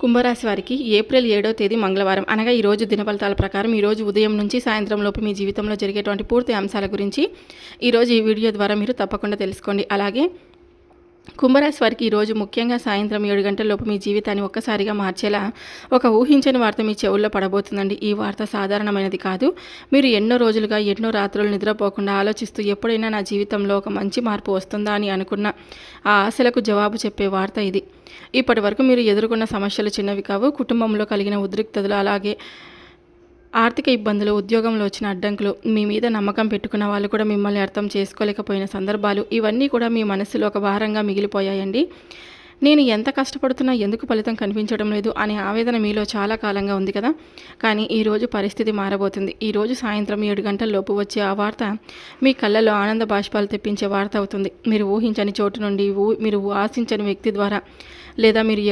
కుంభరాశి వారికి ఏప్రిల్ 7వ తేదీ మంగళవారం అనగా ఈరోజు దినఫలితాల ప్రకారం ఈరోజు ఉదయం నుంచి సాయంత్రం లోపు మీ జీవితంలో జరిగేటువంటి పూర్తి అంశాల గురించి ఈరోజు ఈ వీడియో ద్వారా మీరు తప్పకుండా తెలుసుకోండి. అలాగే కుంభరాశి వారికి ఈరోజు ముఖ్యంగా సాయంత్రం 7 గంటల లోపు మీ జీవితాన్ని ఒక్కసారిగా మార్చేలా ఒక ఊహించని వార్త మీ చెవుల్లో పడబోతుందండి. ఈ వార్త సాధారణమైనది కాదు. మీరు ఎన్నో రోజులుగా ఎన్నో రాత్రులు నిద్రపోకుండా ఆలోచిస్తూ ఎప్పుడైనా నా జీవితంలో ఒక మంచి మార్పు వస్తుందా అని అనుకున్న ఆ ఆశలకు జవాబు చెప్పే వార్త ఇది. ఇప్పటి వరకు మీరు ఎదుర్కొన్న సమస్యలు చిన్నవి కావు. కుటుంబంలో కలిగిన ఉద్రిక్తతలు, అలాగే ఆర్థిక ఇబ్బందులు, ఉద్యోగంలో వచ్చిన అడ్డంకులు, మీ మీద నమ్మకం పెట్టుకున్న వాళ్ళు కూడా మిమ్మల్ని అర్థం చేసుకోలేకపోయిన సందర్భాలు, ఇవన్నీ కూడా మీ మనసులో ఒక భారంగా మిగిలిపోయాయండి. నేను ఎంత కష్టపడుతున్నా ఎందుకు ఫలితం కనిపించడం లేదు అనే ఆవేదన మీలో చాలా కాలంగా ఉంది కదా. కానీ ఈరోజు పరిస్థితి మారబోతుంది. ఈరోజు సాయంత్రం 7 గంటల లోపు వచ్చే ఆ వార్త మీ కళ్ళలో ఆనంద బాష్పాలు తెప్పించే వార్త అవుతుంది. మీరు ఊహించని చోటు నుండి, మీరు ఆశించని వ్యక్తి ద్వారా, లేదా మీరు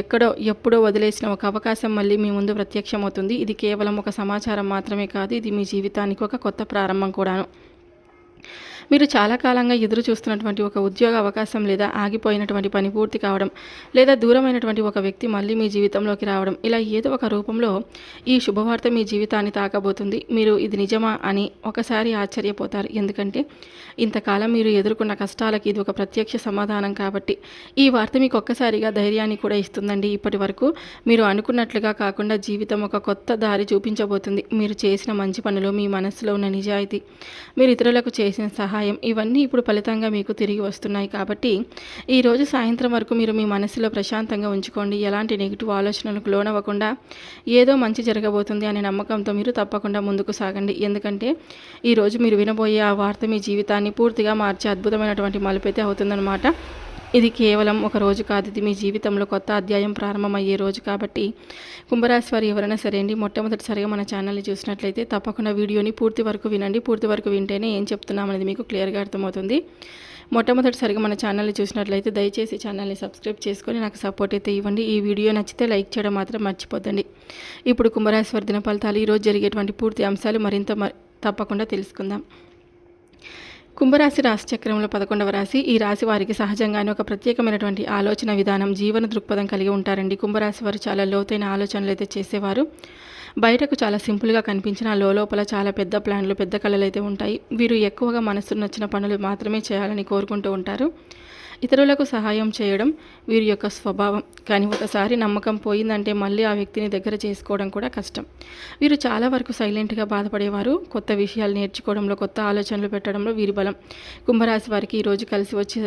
ఎప్పుడో వదిలేసిన ఒక అవకాశం మళ్ళీ మీ ముందు ప్రత్యక్షమవుతుంది. ఇది కేవలం ఒక సమాచారం మాత్రమే కాదు, ఇది మీ జీవితానికి ఒక కొత్త ప్రారంభం కూడాను. మీరు చాలా కాలంగా ఎదురు చూస్తున్నటువంటి ఒక ఉద్యోగ అవకాశం, లేదా ఆగిపోయినటువంటి పని పూర్తి కావడం, లేదా దూరమైనటువంటి ఒక వ్యక్తి మళ్ళీ మీ జీవితంలోకి రావడం, ఇలా ఏదో ఒక రూపంలో ఈ శుభవార్త మీ జీవితాన్ని తాకబోతుంది. మీరు ఇది నిజమా అని ఒకసారి ఆశ్చర్యపోతారు. ఎందుకంటే ఇంతకాలం మీరు ఎదుర్కొన్న కష్టాలకి ఇది ఒక ప్రత్యక్ష సమాధానం కాబట్టి ఈ వార్త మీకు ఒక్కసారిగా ధైర్యాన్ని కూడా ఇస్తుందండి. ఇప్పటి వరకు మీరు అనుకున్నట్లుగా కాకుండా జీవితం ఒక కొత్త దారి చూపించబోతుంది. మీరు చేసిన మంచి పనులు, మీ మనసులో ఉన్న నిజాయితీ, మీరు ఇతరులకు చేసిన సహాయం, ఇవన్నీ ఇప్పుడు ఫలితంగా మీకు తిరిగి వస్తున్నాయి. కాబట్టి ఈరోజు సాయంత్రం వరకు మీరు మీ మనసులో ప్రశాంతంగా ఉంచుకోండి. ఎలాంటి నెగిటివ్ ఆలోచనలకు లోనవ్వకుండా ఏదో మంచి జరగబోతుంది అనే నమ్మకంతో మీరు తప్పకుండా ముందుకు సాగండి. ఎందుకంటే ఈరోజు మీరు వినబోయే ఆ వార్త మీ జీవితాన్ని పూర్తిగా మార్చే అద్భుతమైనటువంటి మలుపైతే అవుతుందన్నమాట. ఇది కేవలం ఒక రోజు కాదు, ఇది మీ జీవితంలో కొత్త అధ్యాయం ప్రారంభమయ్యే రోజు. కాబట్టి కుంభరాశి వారు ఎవరైనా సరే అండి, మొట్టమొదటిసారిగా మన ఛానల్ని చూసినట్లయితే తప్పకుండా వీడియోని పూర్తి వరకు వినండి. పూర్తి వరకు వింటేనే ఏం చెప్తున్నామనేది మీకు క్లియర్గా అర్థమవుతుంది. మొట్టమొదటిసారిగా మన ఛానల్ని చూసినట్లయితే దయచేసి ఛానల్ని సబ్స్క్రైబ్ చేసుకొని నాకు సపోర్ట్ అయితే ఇవ్వండి. ఈ వీడియో నచ్చితే లైక్ చేయడం మాత్రం మర్చిపోద్దండి. ఇప్పుడు కుంభరాశి వారి దిన ఫలితాలు, ఈరోజు జరిగేటువంటి పూర్తి అంశాలు తప్పకుండా తెలుసుకుందాం. కుంభరాశి రాశి చక్రంలో 11వ రాశి. ఈ రాశి వారికి సహజంగానే ఒక ప్రత్యేకమైనటువంటి ఆలోచన విధానం, జీవన దృక్పథం కలిగి ఉంటారండి. కుంభరాశి వారు చాలా లోతైన ఆలోచనలు అయితే చేసేవారు. బయటకు చాలా సింపుల్గా కనిపించిన లోపల చాలా పెద్ద ప్లాన్లు, పెద్ద కళలు అయితే ఉంటాయి. వీరు ఎక్కువగా మనసుకు నచ్చిన పనులు మాత్రమే చేయాలని కోరుకుంటూ ఉంటారు. ఇతరులకు సహాయం చేయడం వీరి యొక్క స్వభావం. కానీ ఒకసారి నమ్మకం పోయిందంటే మళ్ళీ ఆ వ్యక్తిని దగ్గర చేసుకోవడం కూడా కష్టం. వీరు చాలా వరకు సైలెంట్గా బాధపడేవారు. కొత్త విషయాలు నేర్చుకోవడంలో, కొత్త ఆలోచనలు పెట్టడంలో వీరి బలం. కుంభరాశి వారికి ఈరోజు కలిసి వచ్చే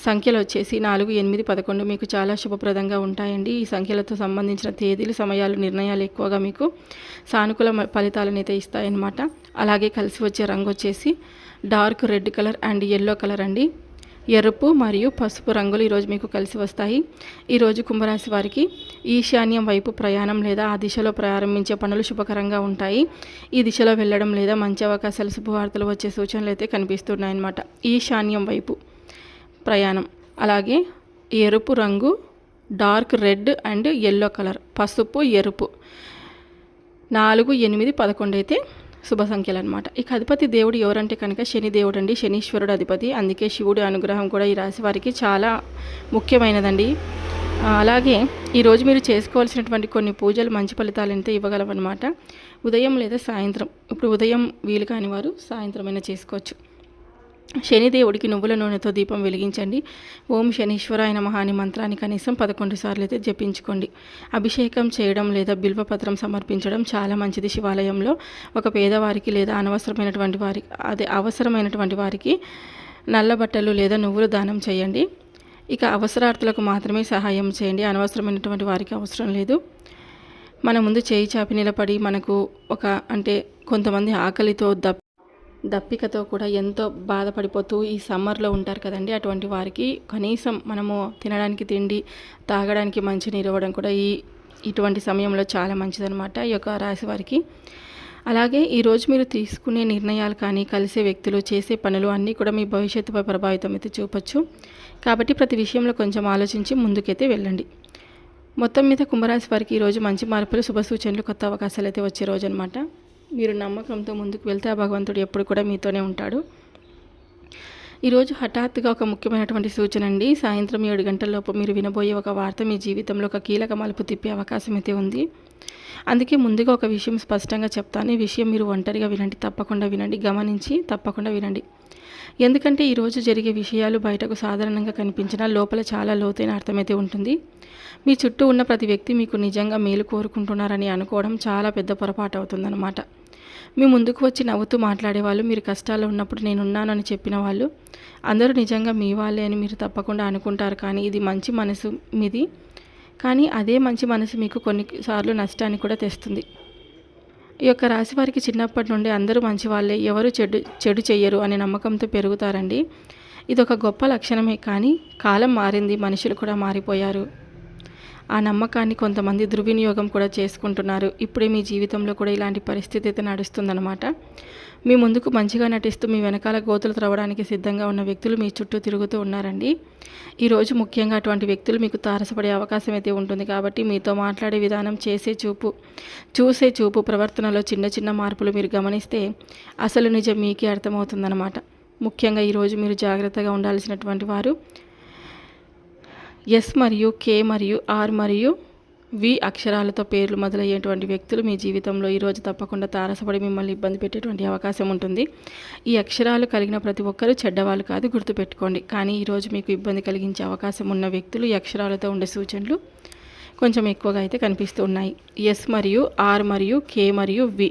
సంఖ్యలు వచ్చేసి 4, 8, 11 మీకు చాలా శుభప్రదంగా ఉంటాయండి. ఈ సంఖ్యలతో సంబంధించిన తేదీలు, సమయాలు, నిర్ణయాలు ఎక్కువగా మీకు సానుకూల ఫలితాలను అయితే ఇస్తాయన్నమాట. అలాగే కలిసి వచ్చే రంగు వచ్చేసి dark red colour and yellow colour అండి. ఎరుపు మరియు పసుపు రంగులు ఈరోజు మీకు కలిసి వస్తాయి. ఈరోజు కుంభరాశి వారికి ఈశాన్యం వైపు ప్రయాణం లేదా ఆ దిశలో ప్రారంభించే పనులు శుభకరంగా ఉంటాయి. ఈ దిశలో వెళ్ళడం లేదా మంచి అవకాశాలు, శుభవార్తలు వచ్చే సూచనలు అయితే కనిపిస్తున్నాయన్నమాట. ఈశాన్యం వైపు ప్రయాణం, అలాగే ఎరుపు రంగు, dark red and yellow colour, పసుపు, ఎరుపు, 4, 8, 11 అయితే శుభ సంఖ్యలు అనమాట. ఇక అధిపతి దేవుడు ఎవరంటే కనుక శని దేవుడు అండి. శనీశ్వరుడు అధిపతి. అందుకే శివుడి అనుగ్రహం కూడా ఈ రాశి వారికి చాలా ముఖ్యమైనదండి. అలాగే ఈరోజు మీరు చేసుకోవాల్సినటువంటి కొన్ని పూజలు మంచి ఫలితాలు అయితే ఇవ్వగలవన్నమాట. ఉదయం లేదా సాయంత్రం. ఇప్పుడు ఉదయం వీలు కాని వారు సాయంత్రమైనా చేసుకోవచ్చు. శనిదేవుడికి నువ్వుల నూనెతో దీపం వెలిగించండి. ఓం శనీశ్వరాయ నమః అనే మంత్రాన్ని కనీసం 11 సార్లు అయితే జపించుకోండి. అభిషేకం చేయడం లేదా బిల్వపత్రం సమర్పించడం చాలా మంచిది. శివాలయంలో ఒక పేదవారికి లేదా అవసరమైనటువంటి వారికి నల్ల బట్టలు లేదా నువ్వులు దానం చేయండి. ఇక అవసరార్థులకు మాత్రమే సహాయం చేయండి. అనవసరమైనటువంటి వారికి అవసరం లేదు. మన ముందు చేయి చాపి నిలబడి మనకు కొంతమంది ఆకలితో దప్పికతో కూడా ఎంతో బాధపడిపోతూ ఈ సమ్మర్లో ఉంటారు కదండి. అటువంటి వారికి కనీసం మనము తినడానికి తిండి, తాగడానికి మంచినీరు ఇవ్వడం కూడా ఇటువంటి సమయంలో చాలా మంచిదన్నమాట ఈ యొక్క రాశి వారికి. అలాగే ఈరోజు మీరు తీసుకునే నిర్ణయాలు కానీ, కలిసే వ్యక్తులు, చేసే పనులు అన్నీ కూడా మీ భవిష్యత్తుపై ప్రభావితం అయితే చూపొచ్చు. కాబట్టి ప్రతి విషయంలో కొంచెం ఆలోచించి ముందుకైతే వెళ్ళండి. మొత్తం మీద కుంభరాశి వారికి ఈరోజు మంచి మార్పులు, శుభ సూచనలు, కొత్త అవకాశాలు అయితే వచ్చే రోజు అనమాట. మీరు నమ్మకంతో ముందుకు వెళ్తే ఆ భగవంతుడు ఎప్పుడు కూడా మీతోనే ఉంటాడు. ఈరోజు హఠాత్తుగా ఒక ముఖ్యమైనటువంటి సూచన అండి. సాయంత్రం 7 గంటలలోపు మీరు వినబోయే ఒక వార్త మీ జీవితంలో ఒక కీలక మలుపు తిప్పే అవకాశం అయితే ఉంది. అందుకే ముందుగా ఒక విషయం స్పష్టంగా చెప్తాను. ఈ విషయం మీరు ఒంటరిగా వినండి, తప్పకుండా వినండి, గమనించి తప్పకుండా వినండి. ఎందుకంటే ఈరోజు జరిగే విషయాలు బయటకు సాధారణంగా కనిపించినా లోపల చాలా లోతైన అర్థమైతే ఉంటుంది. మీ చుట్టూ ఉన్న ప్రతి వ్యక్తి మీకు నిజంగా మేలు కోరుకుంటున్నారని అనుకోవడం చాలా పెద్ద పొరపాటు అవుతుందన్నమాట. మీ ముందుకు వచ్చి నవ్వుతూ మాట్లాడేవాళ్ళు, మీరు కష్టాల్లో ఉన్నప్పుడు నేనున్నాను అని చెప్పిన వాళ్ళు అందరూ నిజంగా మీ వాళ్ళే అని మీరు తప్పకుండా అనుకుంటారు. కానీ ఇది మంచి మనసు మీది. కానీ అదే మంచి మనసు మీకు కొన్నిసార్లు నష్టాన్ని కూడా తెస్తుంది. ఈ యొక్క రాశి వారికి చిన్నప్పటి నుండి అందరూ మంచి వాళ్ళే, ఎవరు చెడు చెయ్యరు అనే నమ్మకంతో పెరుగుతారండి. ఇదొక గొప్ప లక్షణమే. కానీ కాలం మారింది, మనుషులు కూడా మారిపోయారు. ఆ నమ్మకాన్ని కొంతమంది దుర్వినియోగం కూడా చేసుకుంటున్నారు. ఇప్పుడే మీ జీవితంలో కూడా ఇలాంటి పరిస్థితి అయితే నడుస్తుందన్నమాట. మీ ముందుకు మంచిగా నటిస్తూ మీ వెనకాల గోతులు త్రవ్వడానికి సిద్ధంగా ఉన్న వ్యక్తులు మీ చుట్టూ తిరుగుతూ ఉన్నారండి. ఈరోజు ముఖ్యంగా అటువంటి వ్యక్తులు మీకు తారసపడే అవకాశం అయితే ఉంటుంది. కాబట్టి మీతో మాట్లాడే విధానం, చూసే చూపు, ప్రవర్తనలో చిన్న చిన్న మార్పులు మీరు గమనిస్తే అసలు నిజం మీకే అర్థమవుతుందన్నమాట. ముఖ్యంగా ఈరోజు మీరు జాగ్రత్తగా ఉండాల్సినటువంటి వారు ఎస్ మరియు కే మరియు ఆర్ మరియు వి అక్షరాలతో పేర్లు మొదలయ్యేటువంటి వ్యక్తులు మీ జీవితంలో ఈరోజు తప్పకుండా తారసపడి మిమ్మల్ని ఇబ్బంది పెట్టేటువంటి అవకాశం ఉంటుంది. ఈ అక్షరాలు కలిగిన ప్రతి ఒక్కరూ చెడ్డవాళ్ళు కాదు, గుర్తుపెట్టుకోండి. కానీ ఈరోజు మీకు ఇబ్బంది కలిగించే అవకాశం ఉన్న వ్యక్తులు ఈ అక్షరాలతో ఉండే సూచనలు కొంచెం ఎక్కువగా అయితే కనిపిస్తూ ఉన్నాయి. ఎస్ మరియు ఆర్ మరియు కే మరియు వి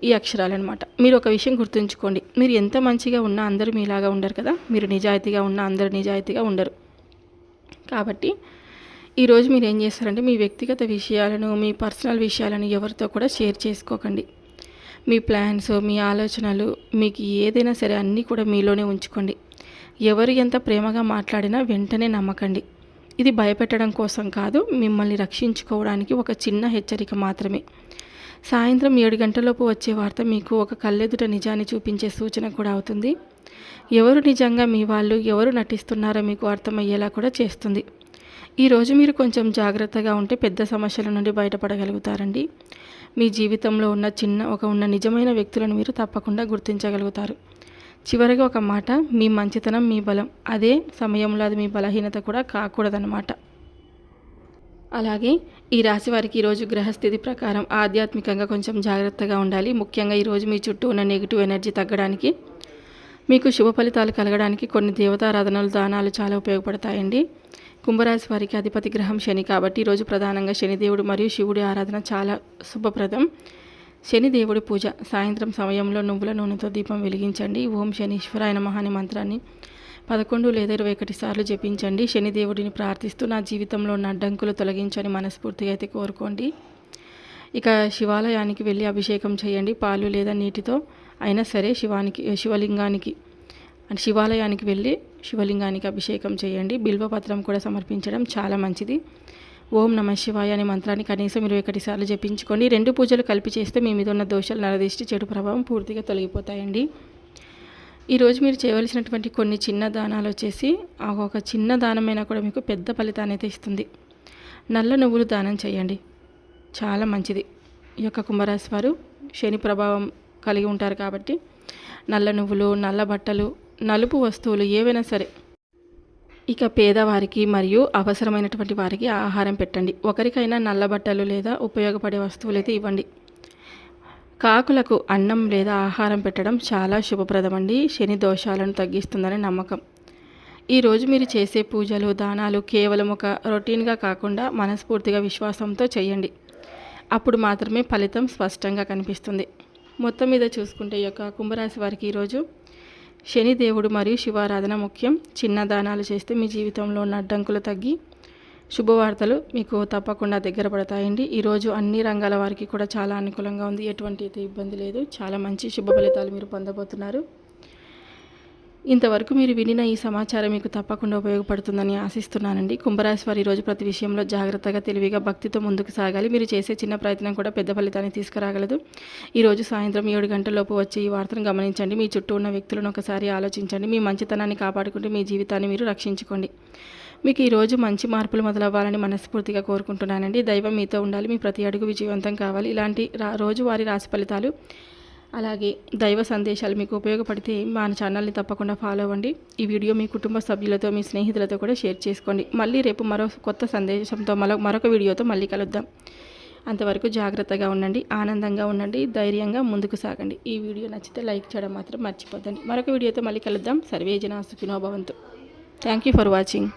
ఈ అక్షరాలు అనమాట. మీరు ఒక విషయం గుర్తుంచుకోండి. మీరు ఎంత మంచిగా ఉన్నా అందరూ మీలాగా ఉండరు కదా. మీరు నిజాయితీగా ఉన్నా అందరూ నిజాయితీగా ఉండరు. కాబట్టి ఈరోజు మీరు ఏం చేస్తారంటే మీ వ్యక్తిగత విషయాలను, మీ పర్సనల్ విషయాలను ఎవరితో కూడా షేర్ చేసుకోకండి. మీ ప్లాన్స్, మీ ఆలోచనలు, మీకు ఏదైనా సరే అన్నీ కూడా మీలోనే ఉంచుకోండి. ఎవరు ఎంత ప్రేమగా మాట్లాడినా వెంటనే నమ్మకండి. ఇది భయపెట్టడం కోసం కాదు, మిమ్మల్ని రక్షించుకోవడానికి ఒక చిన్న హెచ్చరిక మాత్రమే. సాయంత్రం 7 గంటలలోపు వచ్చే వార్త మీకు ఒక కళ్ళెదుట నిజాన్ని చూపించే సూచన కూడా అవుతుంది. ఎవరు నిజంగా మీ వాళ్ళు, ఎవరు నటిస్తున్నారో మీకు అర్థమయ్యేలా కూడా చేస్తుంది. ఈరోజు మీరు కొంచెం జాగ్రత్తగా ఉంటే పెద్ద సమస్యల నుండి బయటపడగలుగుతారండి. మీ జీవితంలో ఉన్న నిజమైన వ్యక్తులను మీరు తప్పకుండా గుర్తించగలుగుతారు. చివరిగా ఒక మాట, మీ మంచితనం మీ బలం, అదే సమయంలో అది మీ బలహీనత కూడా కాకూడదన్నమాట. అలాగే ఈ రాశి వారికి ఈరోజు గ్రహస్థితి ప్రకారం ఆధ్యాత్మికంగా కొంచెం జాగ్రత్తగా ఉండాలి. ముఖ్యంగా ఈరోజు మీ చుట్టూ ఉన్న నెగిటివ్ ఎనర్జీ తగ్గడానికి, మీకు శుభ ఫలితాలు కలగడానికి కొన్ని దేవతారాధనలు, దానాలు చాలా ఉపయోగపడతాయండి. కుంభరాశి వారికి అధిపతి గ్రహం శని కాబట్టి ఈరోజు ప్రధానంగా శనిదేవుడు మరియు శివుడి ఆరాధన చాలా శుభప్రదం. శనిదేవుడి పూజ సాయంత్రం సమయంలో నువ్వుల నూనెతో దీపం వెలిగించండి. ఓం శనీశ్వరాయ నమః అనే మంత్రాన్ని 11 లేదా 21 సార్లు జపించండి. శనిదేవుడిని ప్రార్థిస్తూ నా జీవితంలో ఉన్న అడ్డంకులు తొలగించని మనస్ఫూర్తిగా అయితే కోరుకోండి. ఇక శివాలయానికి వెళ్ళి అభిషేకం చేయండి. పాలు లేదా నీటితో అయినా సరే శివాలయానికి వెళ్ళి శివలింగానికి అభిషేకం చేయండి. బిల్వపత్రం కూడా సమర్పించడం చాలా మంచిది. ఓం నమః శివాయ అనే మంత్రాన్ని కనీసం 21 సార్లు జపించుకోండి. 2 పూజలు కలిపి చేస్తే మీ మీద ఉన్న దోషాలు, నరదిష్టి, చెడు ప్రభావం పూర్తిగా తొలగిపోతాయండి. ఈరోజు మీరు చేయవలసినటువంటి కొన్ని చిన్న దానాలు వచ్చేసి, ఒక చిన్న దానమైనా కూడా మీకు పెద్ద ఫలితాన్ని అయితే ఇస్తుంది. నల్ల నువ్వులు దానం చేయండి, చాలా మంచిది. ఈ యొక్క కుంభరాశి వారు శని ప్రభావం కలిగి ఉంటారు కాబట్టి నల్ల నువ్వులు, నల్ల బట్టలు, నలుపు వస్తువులు ఏవైనా సరే. ఇక పేదవారికి మరియు అవసరమైనటువంటి వారికి ఆహారం పెట్టండి. ఒకరికైనా నల్ల బట్టలు లేదా ఉపయోగపడే వస్తువులు అయితే ఇవ్వండి. కాకులకు అన్నం లేదా ఆహారం పెట్టడం చాలా శుభప్రదం అండి. శని దోషాలను తగ్గిస్తుందని నమ్మకం. ఈరోజు మీరు చేసే పూజలు, దానాలు కేవలం ఒక రొటీన్గా కాకుండా మనస్ఫూర్తిగా, విశ్వాసంతో చేయండి. అప్పుడు మాత్రమే ఫలితం స్పష్టంగా కనిపిస్తుంది. మొత్తం మీద చూసుకుంటే ఈ యొక్క కుంభరాశి వారికి ఈరోజు శనిదేవుడు మరియు శివారాధన ముఖ్యం. చిన్న దానాలు చేస్తే మీ జీవితంలో ఉన్న అడ్డంకులు తగ్గి శుభవార్తలు మీకు తప్పకుండా దగ్గర పడతాయండి. ఈరోజు అన్ని రంగాల వారికి కూడా చాలా అనుకూలంగా ఉంది. ఎటువంటి ఇబ్బంది లేదు. చాలా మంచి శుభ ఫలితాలు మీరు పొందబోతున్నారు. ఇంతవరకు మీరు వినిన ఈ సమాచారం మీకు తప్పకుండా ఉపయోగపడుతుందని ఆశిస్తున్నానండి. కుంభరాశి వారు ఈరోజు ప్రతి విషయంలో జాగ్రత్తగా, తెలివిగా, భక్తితో ముందుకు సాగాలి. మీరు చేసే చిన్న ప్రయత్నం కూడా పెద్ద ఫలితాన్ని తీసుకురాగలదు. ఈరోజు సాయంత్రం 7 గంటలలోపు వచ్చే ఈ వార్తను గమనించండి. మీ చుట్టూ ఉన్న వ్యక్తులను ఒకసారి ఆలోచించండి. మీ మంచితనాన్ని కాపాడుకుంటూ మీ జీవితాన్ని మీరు రక్షించుకోండి. మీకు ఈరోజు మంచి మార్పులు మొదలవ్వాలని మనస్ఫూర్తిగా కోరుకుంటున్నానండి. దైవం మీతో ఉండాలి. మీ ప్రతి అడుగు విజయవంతం కావాలి. ఇలాంటి రోజువారీ రాశి ఫలితాలు అలాగే దైవ సందేశాలు మీకు ఉపయోగపడితే మా ఛానల్ని తప్పకుండా ఫాలో అవ్వండి. ఈ వీడియో మీ కుటుంబ సభ్యులతో మీ స్నేహితులతో కూడా షేర్ చేసుకోండి. మళ్ళీ రేపు మరో కొత్త సందేశంతో మరొక వీడియోతో మళ్ళీ కలుద్దాం. అంతవరకు జాగ్రత్తగా ఉండండి, ఆనందంగా ఉండండి, ధైర్యంగా ముందుకు సాగండి. ఈ వీడియో నచ్చితే లైక్ చేయడం మాత్రం మర్చిపోద్దండి. మరొక వీడియోతో మళ్ళీ కలుద్దాం. సర్వే జనా సుఖినో భవంతు. Thank you for watching.